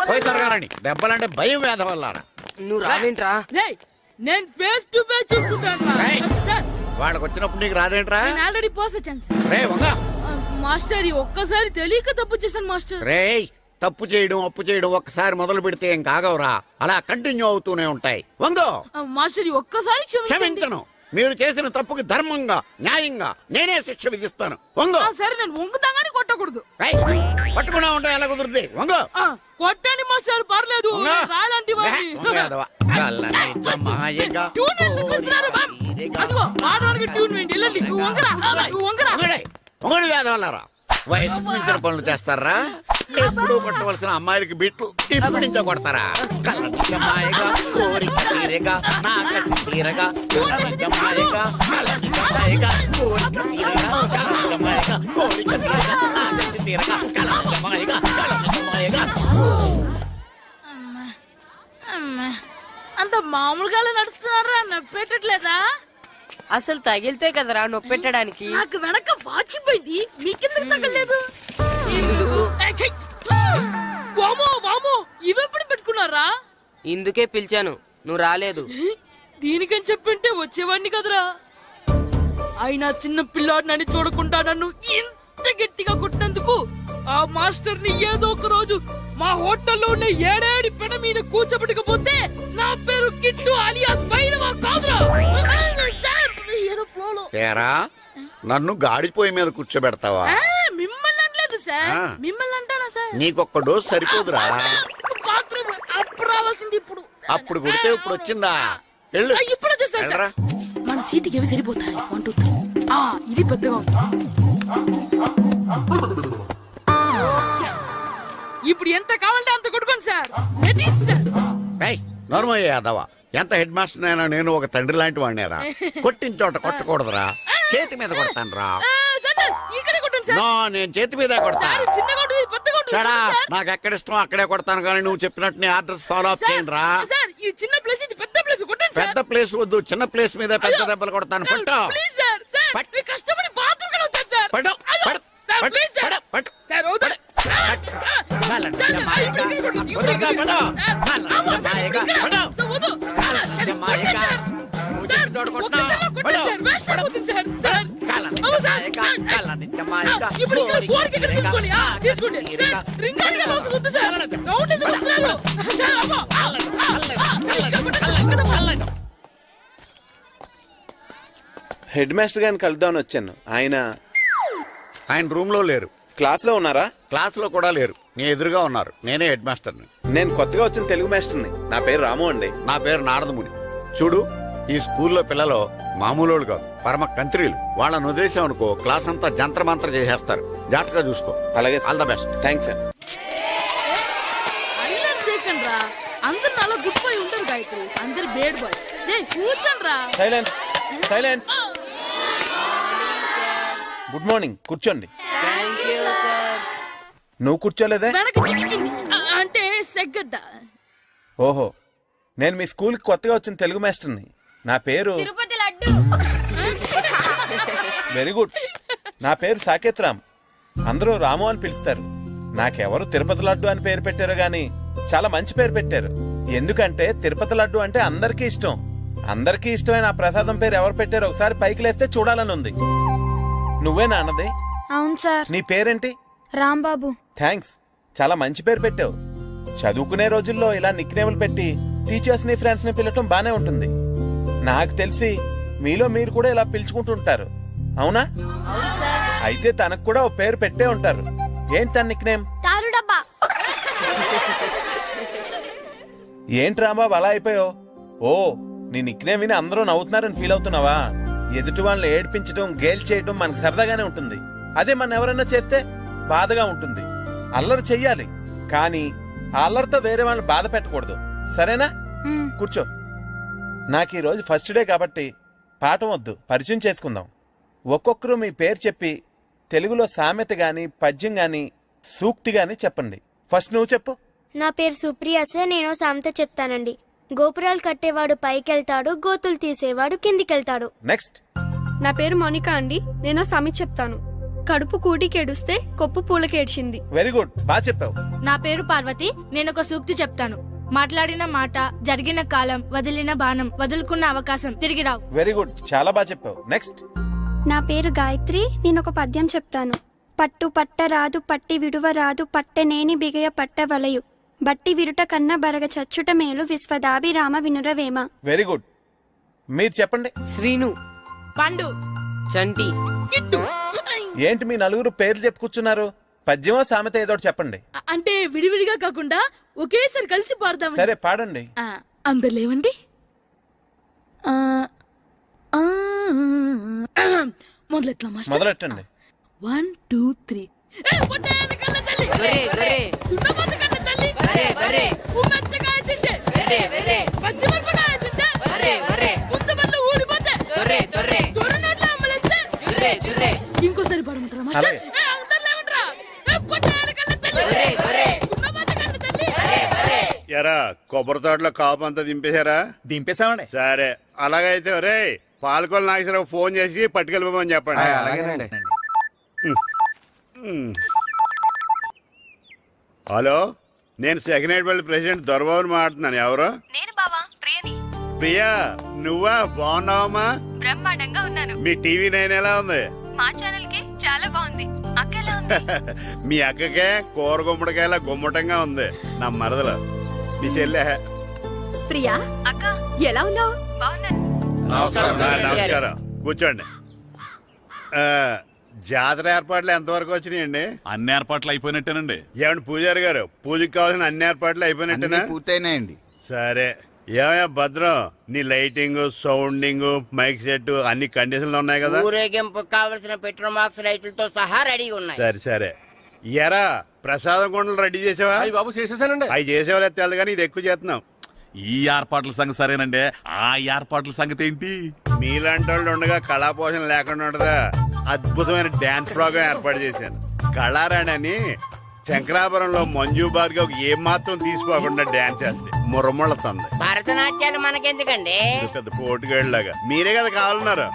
పోయి తిరగారండి. దెబ్బలంటే భయం వేద వల్ల. నువ్వు రావేంట్రా? నేను ఫేస్ టు ఫేస్ చూసుకుంటాను. వాళ్ళకి వచ్చినప్పుడు నీకు రాదేంట్రా? నేను ఆల్రెడీ పోస్ వచ్చాను రే వంగా. మాస్టర్ ఈ ఒక్కసారి తెలియక తప్పు చేశాను మాస్టర్. రేయ్ తప్పు చేయడం అప్పు చేయడం ఒక్కసారి మొదలు పెడితే ఏం కాగవరా. అలా కంటిన్యూ అవుతూనే ఉంటాయి. వందో. మాస్టర్ ఈ ఒక్కసారి క్షమించను. మీరు చేసిన తప్పుకి ధర్మంగా న్యాయంగా నేనే శిక్ష విధిస్తాను. వంగో. సరే నేను వంగుతాగాని కొట్టకూడదు. పట్టుకున్నా ఉంటా ఎలా కుదురుతుంది. వంగో. కొట్టండి మాస్టర్ పర్లేదు. రాలంటి వేదవల్లారా. వయసు మించిన పనులు చేస్తారా? ఎప్పుడు కొట్టవలసిన అమ్మాయిలకి బిట్లు ఇప్పుడు నుంచో కొడతారా? కళ్ళనిజమాయగా కోరిక తీరగా నా కసి తీరగా కళ్ళనిజమాయగా కళ్ళనిజమాయగా కోరిక తీరగా కళ్ళనిజమాయగా కోరిక తీరగా నా కసి తీరగా కళ్ళనిజమాయగా కళ్ళనిజమాయగా. అంత మామూలుగా నడుస్తున్నారా? నొప్పెట్టట్లేదా? అసలు తగిలితే కదరా నొప్పెట్టడానికి. నాకు వెనక వాచిపోయింది, మీకెందుకు తగలేదు? వామో వామో, ఇవెప్పుడు పెట్టుకున్నారా? ఇందుకే పిలిచాను, నువ్వు రాలేదు. దీనికని చెప్పింటే వచ్చేవాడిని కదరా. అయినా చిన్న పిల్లాడినని చూడకుండా నన్ను ఇంత గట్టిగా కొట్టినందుకు ఆ మాస్టర్ ని ఏదో ఒక రోజు మా హోటల్లో ఉన్న 7 పెడ మీద కూర్చోబెట్టకపోతే నా పేరు కిట్టు అలియాస్ బైరవా కాదురా. ఏదో ఫ్లోలో. ఏరా నన్ను గాడిపోయి మీద కూర్చోబెడతావా? మిమ్మల్ని అనలేదు సార్. మిమ్మల్ని అంటానా సార్? నీకొక్క డోసు సరిపోదురా. బాత్రూమ్ అప్పుడు రావాల్సింది ఇప్పుడు. అప్పుడు కొడితే ఇప్పుడు వచ్చిందా? ఇప్పుడు వచ్చేసారా? మన సీటుకి ఏవి సరిపోతాయి? 1 2 3. ఇది పెద్దగా ఉంది. ఇప్పుడు ఎంత కావాలంటే అంత కొట్టుకోండి సార్. నోర్మల్ యాదవ. ఎంత హెడ్ మాస్టర్ అయినా నేను ఒక తండ్రి లాంటి వాడినేరా. కొట్టిన చోట కొట్టకూడదురా. చేతి మీద కొడతాను రా. నేను చేతి మీద కొడతా. నాకు ఎక్కడ ఇష్టం అక్కడే కొడతాను, కానీ నువ్వు చెప్పినట్టు నీ ఆర్డర్స్ ఫాలో అప్ చేయండి రా. పెద్ద ప్లేస్ వద్దు, చిన్న ప్లేస్ మీద పెద్ద దెబ్బలు కొడతాను. పట్టు సార్ ఇప్పుడు ఇక్కడ కోరిక ఇక్కడ తీసుకోండి. తీసుకోండి. రింగ్ అంటే అవసరం ఉంది సార్. రౌండ్ ఎందుకు వస్తున్నారు? సార్, అబ్బా. ఇక్కడ పట్టుకోండి. హెడ్ మాస్టర్ గారిని కలుద్దామని వచ్చాను. ఆయన రూమ్ లో లేరు. క్లాస్లో ఉన్నారా? క్లాస్ లో కూడా లేరు. నీ ఎదురుగా ఉన్నారు. నేనే హెడ్ మాస్టర్ని. నేను కొత్తగా వచ్చిన తెలుగు మాస్టర్ని. నా పేరు రాము అండి. నా పేరు నారదముని. చూడు, ఈ స్కూల్లో పిల్లలు మామూలు కాదు, పరమ కంత్రీలు. వాళ్ళని వదిలేసామనుకో క్లాస్ అంతా జంత్ర మంత్ర చేసేస్తారు. జాగ్రత్తగా చూసుకో. అలాగే all the best. Thanks sir. అల్లరి చేయకండి రా. అందరు నాలో గుడ్ బాయ్ ఉంటారు గాయత్రి. అందరు బేడ్ బాయ్. కూర్చోండి రా. Silence, silence. Good morning. కూర్చోండి. నువ్వు కూర్చోలేదే? వెనక చిక్కింది. అంటే సెగ్గడ్డ. ఓహో, నేను మీ స్కూల్కి కొత్తగా వచ్చిన తెలుగు మాస్టర్ని. నా పేరు తిరుపతి లడ్డు. Very good. నా పేరు సాకేత్ రామ్. అందరూ రాము అని పిలుస్తారు. నాకెవరు తిరుపతి లడ్డు అని పేరు పెట్టారు గాని చాలా మంచి పేరు పెట్టారు. ఎందుకంటే తిరుపతి లడ్డు అంటే అందరికీ ఇష్టం. అందరికీ ఇష్టమైన ఆ ప్రసాదం పేరు ఎవరు పెట్టారో ఒకసారి పైకి లేస్తే చూడాలని ఉంది. నువ్వేనా అన్నది? అవును సార్. నీ పేరేంటి? రాంబాబు. థ్యాంక్స్, చాలా మంచి పేరు పెట్టావు. చదువుకునే రోజుల్లో ఇలా నిక్నేములు పెట్టి టీచర్స్ ని ఫ్రెండ్స్ ని పిలవటం బానే ఉంటుంది. నాకు తెలిసి మీలో మీరు కూడా ఇలా పిలుచుకుంటుంటారు, అవునా? అయితే తనకు కూడా ఓ పేరు పెట్టే ఉంటారు. ఏంటి తన నిక్నేమ్? తారు డబ్బా. ఏంటి రాంబాబు అలా అయిపోయావు? ఓ, నీ నిక్నేమ్ విని అందరూ నవ్వుతున్నారని ఫీల్ అవుతున్నావా? ఎదుటి వాళ్ళని ఏడ్పించడం, గేల్ చేయడం మనకు సరదాగానే ఉంటుంది. అదే మన ఎవరైనా చేస్తే బాధగా ఉంటుంది. అల్లరి చెయ్యాలి, కానీ ఆ అల్లరితో వేరే వాళ్ళని బాధ పెట్టకూడదు. సరేనా? కూర్చో. నాకు ఈ రోజు ఫస్ట్ డే కాబట్టి పాఠం వద్దు, పరిచయం చేసుకుందాం. ఒక్కొక్కరు మీ పేరు చెప్పి తెలుగులో సామెత గాని, పద్యం గాని, సూక్తి గాని చెప్పండి. ఫస్ట్ నువ్వు చెప్పు. నా పేరు సుప్రియ సార్. నేను సామెత చెప్తానండి. గోపురాలు కట్టేవాడు పైకెళ్తాడు, గోతులు తీసేవాడు కిందికెళ్తాడు. నెక్స్ట్. నా పేరు మోనికా అండి. నేను సామెత చెప్తాను. కడుపు కూటికేడుస్తే కొప్పు పూలకేడ్చింది. వెరీ గుడ్, బాగా చెప్పావు. నా పేరు పార్వతి. నేను ఒక సూక్తి చెప్తాను. మాట్లాడిన మాట, జరిగిన కాలం, వదిలిన బాణం, వదులుకున్న అవకాశం తిరిగి రావు. వెరీ గుడ్, చాలా బాగా చెప్పావు. నెక్స్ట్. నా పేరు గాయత్రి. నేను ఒక పద్యం చెప్తాను. పట్టు పట్టరాదు, పట్టి విడువరాదు, పట్టెనేని బిగయ పట్టవలయు, బట్టి విరుట కన్న బరగ చచ్చుట మేలు, విశ్వదాభిరామ వినురవేమ. Very good. మీరు చెప్పండి. శ్రీను. పండు. చంటి. కిట్టు. ఏంటి మీ నలుగురు పేర్లు చెప్పుకొచ్చున్నారు? పద్యమో సామెత ఏదో చెప్పండి. అంటే విడివిడిగా కాకుండా ఒకేసారి కలిసి పాడదాం. సరే, పాడండి. అందరు లేవండి. మొదలెట్టండి. 1 2 3. ఇంకోసారి పాడమంటారా మాస్టర్? ఎరా కొబ్బరి తోటలో కాపు అంతా దింపేశారా? దింపేశామండి. సరే, అలాగైతే రే పాలకొల నాగేశ్వరరావు ఫోన్ చేసి పట్టుకెళ్ళిపోమని చెప్పండి. హలో, నేను సెకండ్ హెడ్ వాళ్ళ ప్రెసిడెంట్ దొరబాబుని మాట్లాడుతున్నాను. ఎవరు? నేను బావా, ప్రియని. ప్రియా, నువ్వా? బాగున్నావమ్మా? బ్రహ్మాండంగా ఉన్నాను. మీ టీవీ 9 ఎలా ఉంది? మా ఛానల్ కి చాలా బాగుంది. అక్క ఎలా ఉంది? మీ అక్కకే కూర గుమ్మడికాయల గుమ్మటంగా ఉంది. నా మరదలు మీ చెల్లె. ప్రియా అక్క ఎలా ఉన్నావు? బాగున్నాను. నమస్కారం, కూర్చోండి. జాతర ఏర్పాట్లు ఎంతవరకు వచ్చినాయండి? అన్ని ఏర్పాట్లు అయిపోయినట్టేనండి. ఏమండి పూజారి గారు, పూజకి కావాల్సిన అన్ని ఏర్పాట్లు అయిపోయినట్టేనా? పూర్తయినాయండి. సరే, ఏమయ్యా భద్రం, నీ లైటింగ్, సౌండింగ్, మైక్ సెట్ అన్ని కండిషన్లు ఉన్నాయి కదా? ఊరేగింపు కావలసిన పెట్రోల్ మార్క్స్ లైట్లతో సహా రెడీ ఉన్నాయి. సరే సరే. ఎరా ప్రసాదం కొండలు రెడీ చేసావా? బాబు చేసేసానండి. అవి చేసేవాళ్ళు తెలదు కానీ ఇది ఎక్కువ చేస్తున్నాం. ఈ ఏర్పాట్ల సంగతి సరేనండి, ఆ ఏర్పాట్ల సంగతి ఏంటి? మీలాంటి వాళ్ళు ఉండగా కళాపోషణ లేకుండా ఉండదా? అద్భుతమైన డాన్స్ ప్రోగ్రామ్ ఏర్పాటు చేశాను. కళారాణి అని శంకరాపురంలో మంజు భార్గవ్ ఏం మాత్రం తీసుకోకుండా డాన్స్ చేస్తే మురముళ్ళతుంది. భరతనాట్యాలు మనకెందుకండి? పెద్ద పోటుగాళ్ళలాగా మీరే కదా కావాలన్నారు.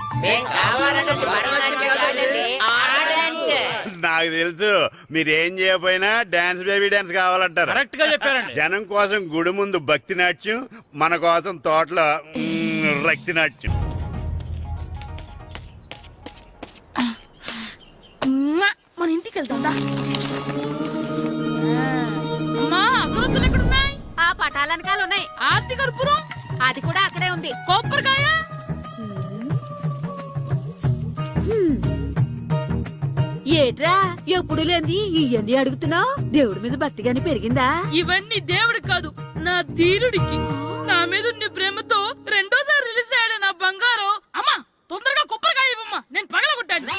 నాకు తెలుసు, మీరేం చేయకపోయినా డాన్స్ బేబీ డాన్స్ కావాలంటారు. కరెక్ట్ గా చెప్పారండి. జనం కోసం గుడి ముందు భక్తి నాట్యం, మన కోసం తోటలో రక్తి నాట్యం. వెళ్తాందా అమ్మా అగరొత్తులు ఎక్కడున్నాయి? ఆ పటాలనకాలు ఉన్నాయి. ఆర్తి కర్పూరం అది కూడా అక్కడే ఉంది. కొబ్బరికాయ ఏట్రా ఎప్పుడు లేని ఇవన్నీ అడుగుతున్నావు? దేవుడి మీద భక్తిగాని పెరిగిందా? ఇవన్నీ దేవుడికి కాదు నా ధీరుడికి. నా మీద ఉన్న ప్రేమతో రెండోసారి రిలీజ్ అయ్యాడు నా బంగారం. అమ్మా తొందరగా కొబ్బరికాయ ఇవ్వమ్మా, నేను పగలగొట్టాను.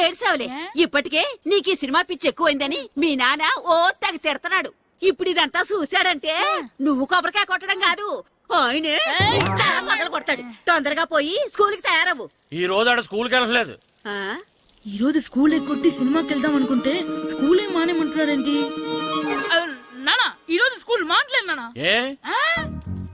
ఏడ్సావులే, ఇప్పటికే నీకు ఈ సినిమా పిచ్చి ఎక్కువైందని మీ నాన్న ఓ తెగ తిడతాడు. ఇప్పుడు ఇదంతా చూశాడంటే నువ్వు కొబ్బరికాయ కొట్టడం కాదు, ఆయనే పగల కొడతాడు. తొందరగా పోయి స్కూల్ కి తయారవ్వు. ఈ రోజు ఆడ స్కూల్కి వెళ్ళలేదు. ఆ? ఈ రోజు స్కూల్ ఎక్కొట్టి సినిమాకి వెళ్దాం అనుకుంటే స్కూల్ ఏం మానేమంటున్నాడేంటి? నానా ఈ రోజు స్కూల్ మానట్లేదు నానా.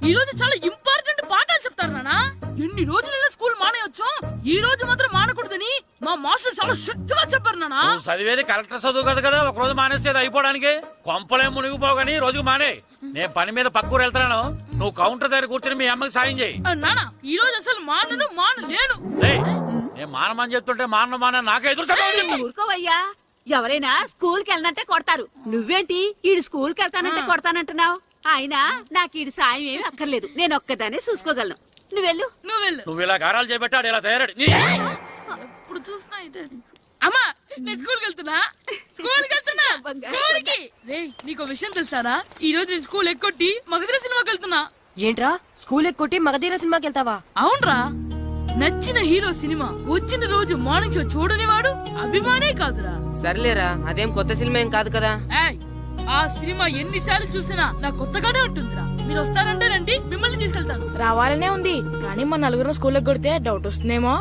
ఈ రోజు చాలా ఇంపార్టెంట్ పాఠాలు చెప్తారు నానా. ఎన్ని రోజులైనా స్కూల్ మానేయొచ్చు, ఈ రోజు మాత్రం మానకూడదని మా మాస్టర్ చాలా స్ట్రిక్ట్ గా చెప్పారు నానా. చదివేది కలెక్టర్ చదువు కదా కదా, ఒక రోజు మానేసేది అయిపోవడానికి. కొంపలేం మునిగిపోగాని రోజుకు మానే. నేను పని మీద పక్కూరు వెళ్తున్నాను, నువ్వు కౌంటర్ దగ్గర కూర్చొని మీ అమ్మకి సాయం చేయి. నానా ఈ రోజు అసలు మానలేను. నేను మానమని చెప్తుంటే మాన నాకే ఎదురు. ఊరుకోవయ్యా, ఎవరైనా స్కూల్ కి వెళ్ళనంటే కొడతారు. నువ్వేంటి ఈడు స్కూల్ కి వెళ్తానంటే కొడతానంటున్నావు? అయినా నాకు ఈడు సాయం ఏమి అక్కర్లేదు, నేను ఒక్కదానే చూసుకోగలను. నువ్వెళ్ళు. నువ్వు ఇలా గారాలు చేపెట్టాడు ఇలా తయారాడు. ఇప్పుడు చూస్తున్నా ఇదే. అమ్మా నేను స్కూల్కి వెళ్తున్నా. స్కూల్కి రేయ్ నీకు విషయం తెలుసారా? ఈ రోజు నేను స్కూల్ ఎక్కొట్టి మగధీర సినిమాకి వెళ్తున్నా. ఏంట్రా స్కూల్ ఎక్కొట్టి మగధీర సినిమాకి వెళ్తావా? అవునరా, నచ్చిన హీరో సినిమా వచ్చిన రోజు మార్నింగ్ షో చూడని వాడు అభిమానే కాదురా. సర్లేరా, అదేం కొత్త సినిమా ఏం కాదు కదా. ఆ సినిమా ఎన్నిసార్లు చూసినా నాకు కొత్తగానే ఉంటుందిరా. మీరు వస్తారంటే రండి, మిమ్మల్ని తీసుకెళ్తాను. రావాలనే ఉంది కానీ మన నలుగురు స్కూల్కి కొడితే డౌట్ వస్తుందేమో.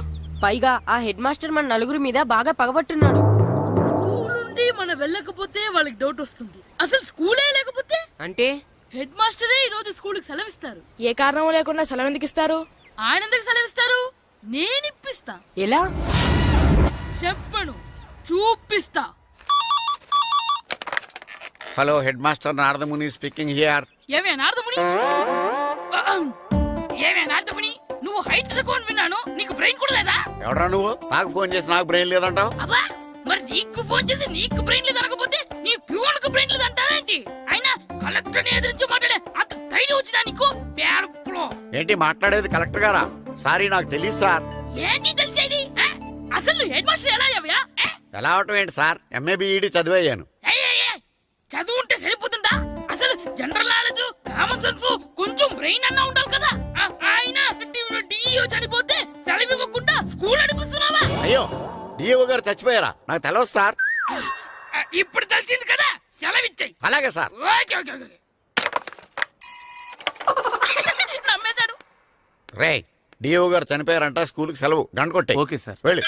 పైగా ఆ హెడ్ మాస్టర్ మన నలుగురి మీద బాగా పగబట్టున్నాడు. స్కూల్ నుండి మనం వెళ్ళకపోతే వాళ్ళకి డౌట్ వస్తుంది. అసలు స్కూలే లేకపోతే అంటే హెడ్ మాస్టరే ఈ రోజు స్కూల్ కి సెలవిస్తారు. ఏ కారణం లేకుండా సెలవు ఎందుకు ఇస్తారు? ఆయన ఎందుకు సెలవిస్తారు? నేను ఇప్పిస్తా. ఎలా చెప్పను, చూపిస్తా. Hello, head master Naradamuni speaking here. ఏమే నారదముని, నువ్వు హైట్ తక్కువ విన్నాను, నీకు బ్రెయిన్ కూడా లేదా? ఎవడా నువ్వు? నాకు ఫోన్ చేసి నాకు బ్రెయిన్ లేదంటావు? అబ్బా, మరి నీకు ఫోన్ చేసి నీకు బ్రెయిన్ లేదనకపోతే నీ ప్యూన్ కు బ్రెయిన్ లేదంటారేంటి? అయినా కలెక్టర్ ని ఎదిరించి మాట్లాడే అంత ధైర్యం వచ్చినా నీకు? ఏంటి మాట్లాడేది కలెక్టర్ గారా? సారీ, నాకు తెలియదు సార్. ఏంటి తెలిసేది? అసలు హెడ్ మాస్టర్ ఎలా అయ్యావా? ఎలా అవటం ఏంటి సార్, ఎంఏ బిఈడి చదివయ్యాను. చదువు ఉంటే సరిపోతుందా? అసలు జనరల్ నాలెడ్జ్, కామన్ సెన్స్, కొంచెం బ్రెయిన్ అన్నా ఉండాలి కదా. ఆయన డిఇఓ చనిపోతే సెలవు ఇవ్వకుండా స్కూల్ నడిపిస్తున్నావా? అయ్యో, డిఓ గారు చచ్చిపోయారా? నాకు తెలియదు సార్. ఇప్పుడు తెలిసింది కదా, సెలవిచ్చాయి. అలాగే సార్. నమ్మేశాడు. రే, డిఓ గారు చనిపోయారంట, స్కూల్ కి సెలవు, గంట కొట్టే. Okay sir. వెళ్ళి.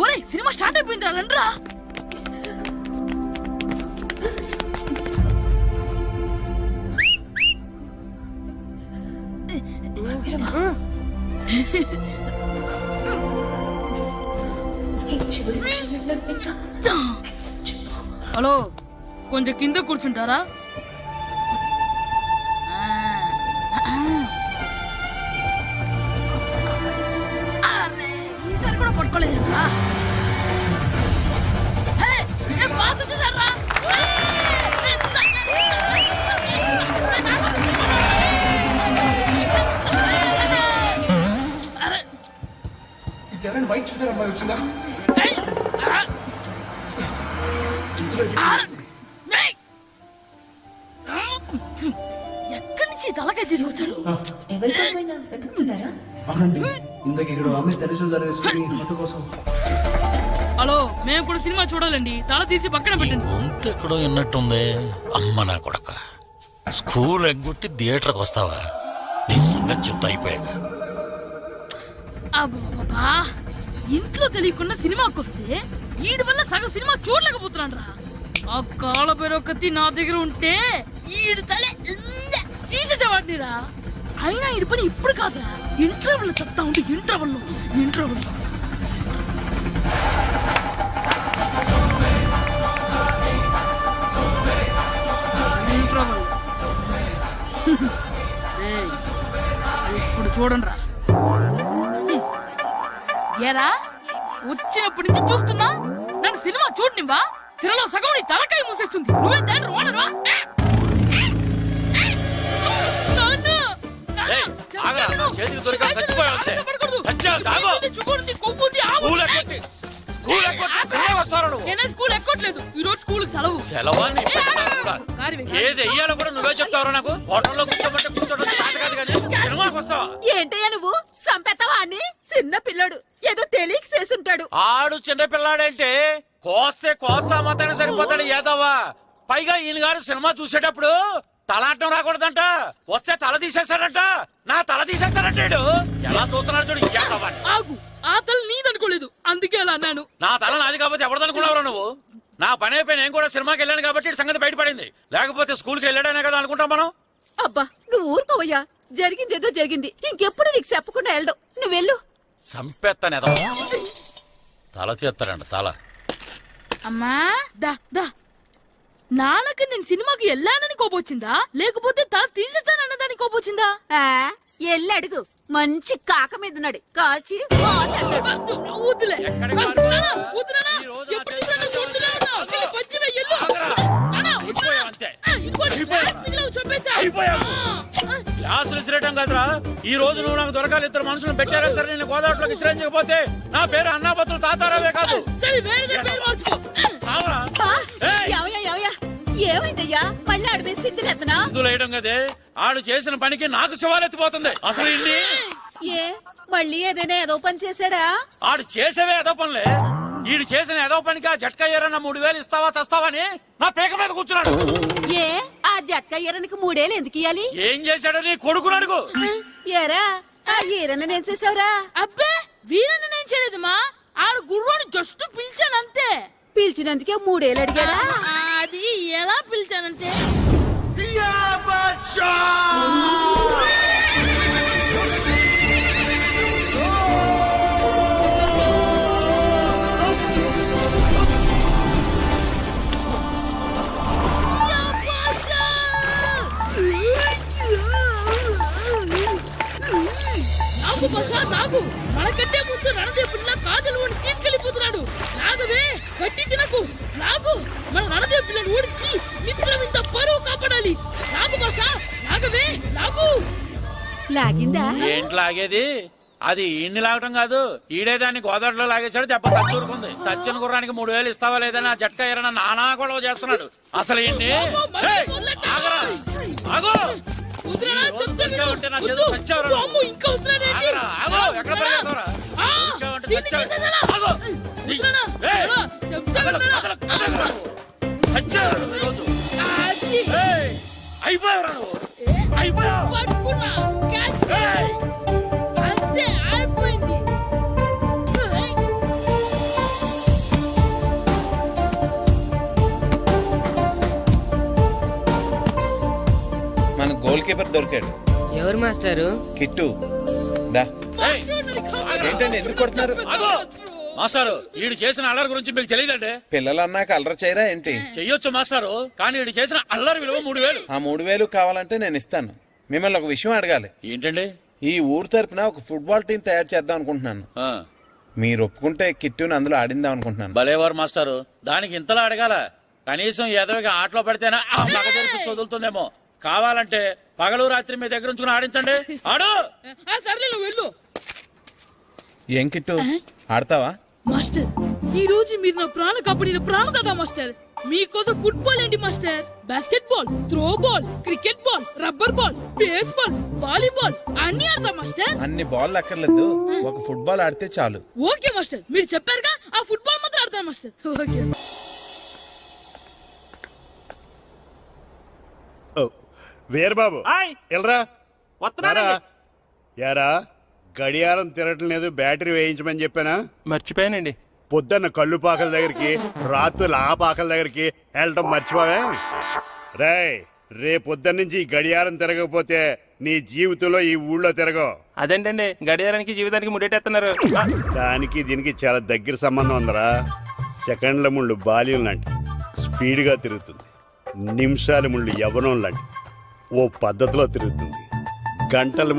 ఒరే సినిమా స్టార్ట్ అయిపోయిందిరా, రండ్రా. హలో, కొంచెం కింద కూర్చుంటారా? ఈసారి కూడా పట్టుకోలేదురా. వైట్ చూద్దరు అమ్మాయి వచ్చిందా? ఎక్కడి నుంచి తలకాయ తీసుకొచ్చాడు? అవునండి, ఇందాక ఇక్కడ అమ్మాయి తల్లిదండ్రులు హోటల్ కోసం. హలో, మేము కూడా సినిమా చూడాలండి, తల తీసి పక్కన పెట్టండి. ఎక్కడో విన్నట్టుంది. అమ్మ నా కొడక, స్కూల్ ఎగ్గొట్టి థియేటర్కి వస్తావా? నీ సంగతి చెప్తా అయిపోయాక. అబ్బా, ఇంట్లో తెలియకుండా సినిమాకి వస్తే వీడి వల్ల సగం సినిమా చూడలేకపోతున్నాను రా. ఆ కాళ్ళ పేరొకతి నా దగ్గర ఉంటే ఈడు తలే తీసేసేవాడిని రా. అయినా ఈడి పని ఇప్పుడు కాదురా, ఇంటర్వెల్ చెప్తా ఉంటే ఇంటర్వెల్ ఇప్పుడు చూడండి రా. ఏరా వచ్చినప్పటి నుంచి చూస్తున్నా నన్ను సినిమా చూడనివ్వా తిరలో సగం నీ తలకాయ మూసేస్తుంది నువ్వే థియేటర్ ఓనరా చేతికి దొరికాక చచ్చిపోయావు అంతే. చచ్చావు, తాగు. నేనే స్కూల్ ఎక్కట్లేదు ఈ రోజు స్కూల్ సెలవు సెలవా నీ పెట్టినా కూడా. ఏది వెయ్యాలో కూడా నువ్వే చెప్తావు నాకు. హోటల్లో కూర్చోబట్టే కూర్చోడం చేత కాదు కానీ సినిమాకి వస్తావా? ఏంటయ్యా నువ్వు సంపెత్తవా అని చిన్న పిల్లడు ఏదో తెలియక చేసుంటాడు. ఆడు చిన్న పిల్లాడంటే కోస్తే కోస్తా మాత్రమే సరిపోతాడు ఏదవ్వా. పైగా ఈయన గారు సినిమా చూసేటప్పుడు తలాటం రాకూడదంట. వస్తే తల తీసేస్తాడంట. నా తల తీసేస్తాడంటాడు. ఎలా చూస్తున్నాడు చూడు ఏదవ్వా. ఆగు ఆ తల నీదనుకోలేదు అందుకే అలా అన్నాను. నా తల నాది కాబట్టి ఎవరిదనుకున్నావురా నువ్వు? నా పని అయిపోయి నేను కూడా సినిమాకి వెళ్ళాను కాబట్టి ఈ సంగతి బయటపడింది. లేకపోతే స్కూల్కి వెళ్ళాడనే కదా అనుకుంటాం మనం. అబ్బా నువ్వు ఊరుకోవయ్యా. జరిగిందేదో జరిగింది. ఇంకెప్పుడు నీకు చెప్పకుండా వెళ్ళడు. నువ్వు వెళ్ళు. సంపెత్తనే తల తీస్తాడంట తల. అమ్మా దా దా నాన్నకి నేను సినిమాకి వెళ్ళానని కోపొచ్చిందా లేకపోతే తల తీసేస్తానన్నదాని కోపొచ్చిందా? ఎల్లు అడుగు. మంచి కాక మీద ఉన్నాడు కాల్చి వద్దులే వద్దునా ఎప్పుడు గ్లాసులు విసిరేయటం కదరా. ఈ రోజు నువ్వు నాకు దొరకాలి. ఇద్దరు మనుషులు పెట్టారా సరే నేను గోదావరిలోకి విసిరించకపోతే నా పేరు అన్నాపత్రులు తాతారావే కాదు. ఏమైందయ్యా మళ్ళీ ఆడిపోయి సిద్ధులెత్తనా? వేయడం కదే ఆడు చేసిన పనికి నాకు శివాలెత్తిపోతుంది. అసలు ఇన్ని ఏ మళ్ళీ ఏదైనా ఏదో పని చేశాడా? ఆడు చేసేవే ఏదో పనులే. ఈడు చేసిన ఏదో పనికి ఆ జట్కా ఏరన్న 3000 ఇస్తావా చస్తావని నా పేక మీద కూర్చున్నాడు. ఏ ఆ జట్కా ఈరనికి 3 ఏళ్ళు ఎందుకు ఇయ్యాలి? ఏం చేశాడో నీ కొడుకుని అడుగు. ఏరా ఆ ఈరన్న నేను చేసావురా? అబ్బే వీరన్న నేను చేయలేదమ్మా. ఆడు గుర్రాన్ని జస్ట్ పిలిచానంతే. పిలిచినందుకే 3 ఏళ్ళు అడిగాడా? అది ఎలా పిలిచానంటే నాగు మనకంటే ముందు రణదేవుడిలా కాజల్ ఓడి తీసుకెళ్లిపోతున్నాడు. నాగవే గట్టి తినకు. నాగు మన రణదేవు పిల్లని ఓడించి మిత్రమింత పరువు కాపాడాలి. నాగు బాసా నాగవే నాగు. లాగిందా? ఏంటి లాగేది? అది ఈయన్ని లాగటం కాదు. ఈడే దాన్ని గోదావరిలో లాగేశాడు. దెబ్బ చచ్చూరుకుంది. చచ్చిన గుర్రానికి 3000 ఇస్తావా లేదని ఆ జట్కా ఏరన్నా నానా గొడవ చేస్తున్నాడు. అసలు ఈయన్ని ఆగరా ఆగో ఉంటే నా చేతులు చచ్చావురా. ఆగరా ఆగో ఎక్కడ పరిగెడతావురా? అయిపోయావురా నువ్వు. అయిపోయావు. అంతే అయిపోయింది. మన గోల్ కీపర్ దొరికాడు. ఎవరు మాస్టారు? కిట్టు దా. ఏంటండి ఎందుకు కొడుతున్నారు? మాస్టారు ఈడు చేసిన అల్లరి గురించి మీకు తెలియదండి. పిల్లలు అన్నాక అల్లరి చేయరా ఏంటి? చెయ్యొచ్చు మాస్టారు కానీ ఈడు చేసిన అల్లరి విలువ 3000. ఆ 3000 కావాలంటే నేను ఇస్తాను. మిమ్మల్ని ఒక విషయం అడగాలి. ఏంటండి? ఈ ఊరు తరపున ఒక ఫుట్బాల్ టీం తయారు చేద్దాం అనుకుంటున్నాను. మీరు ఒప్పుకుంటే కిట్టుని అందులో ఆడిందాం అనుకుంటున్నాను. భలేవారు మాస్టారు. దానికి ఇంతలా అడగాల? కనీసం ఏదోగా ఆటలో పడితేనే ఆ మగ తెరిపి వదులుతుందేమో. కావాలంటే పగలు రాత్రి మీ దగ్గర ఉంచుకుని ఆడించండి. ఆడు. సర్లే నువ్వు వెళ్ళు. ఏం కిట్టు ఆడతావా? మాస్టర్ ఈ రోజు మీరు నా ప్రాణ కాపాడిన ప్రాణం కదా మాస్టర్. మీకోసం ఫుట్బాల్ ఏంటి master? Basket ball, throw ball, cricket ball, rubber ball, base ball, volleyball అన్ని ఆడతా మాస్టర్. అన్ని బాల్ అక్కర్లేదు. ఒక ఫుట్బాల్ ఆడితే చాలు. ఓకే మాస్టర్ మీరు చెప్పారుగా ఆ ఫుట్బాల్ మాత్రం ఆడతాను మాస్టర్. ఓకే. వీరబాబు ఎల్రా యారా గడియారం తిరగటం లేదు. బ్యాటరీ వేయించమని చెప్పానా? మర్చిపోయానండి. పొద్దున్న కళ్ళు పాకల దగ్గరికి రాత్రులు ఆ పాకల దగ్గరికి వెళ్ళటం మర్చిపోవే. రేపొద్దున్న నుంచి ఈ గడియారం తిరగకపోతే నీ జీవితంలో ఈ ఊళ్ళో తిరగవు. అదేంటండి గడియారానికి జీవితానికి ముడేటేస్తున్నారు. దానికి దీనికి చాలా దగ్గర సంబంధం ఉందరా. సెకండ్ల ముళ్ళు బాల్యం లాంటి స్పీడ్గా తిరుగుతుంది. నిమిషాల ముళ్ళు యవ్వనం లాంటి ఓ పద్ధతిలో తిరుగుతుంది. గంటల ముళ్ళు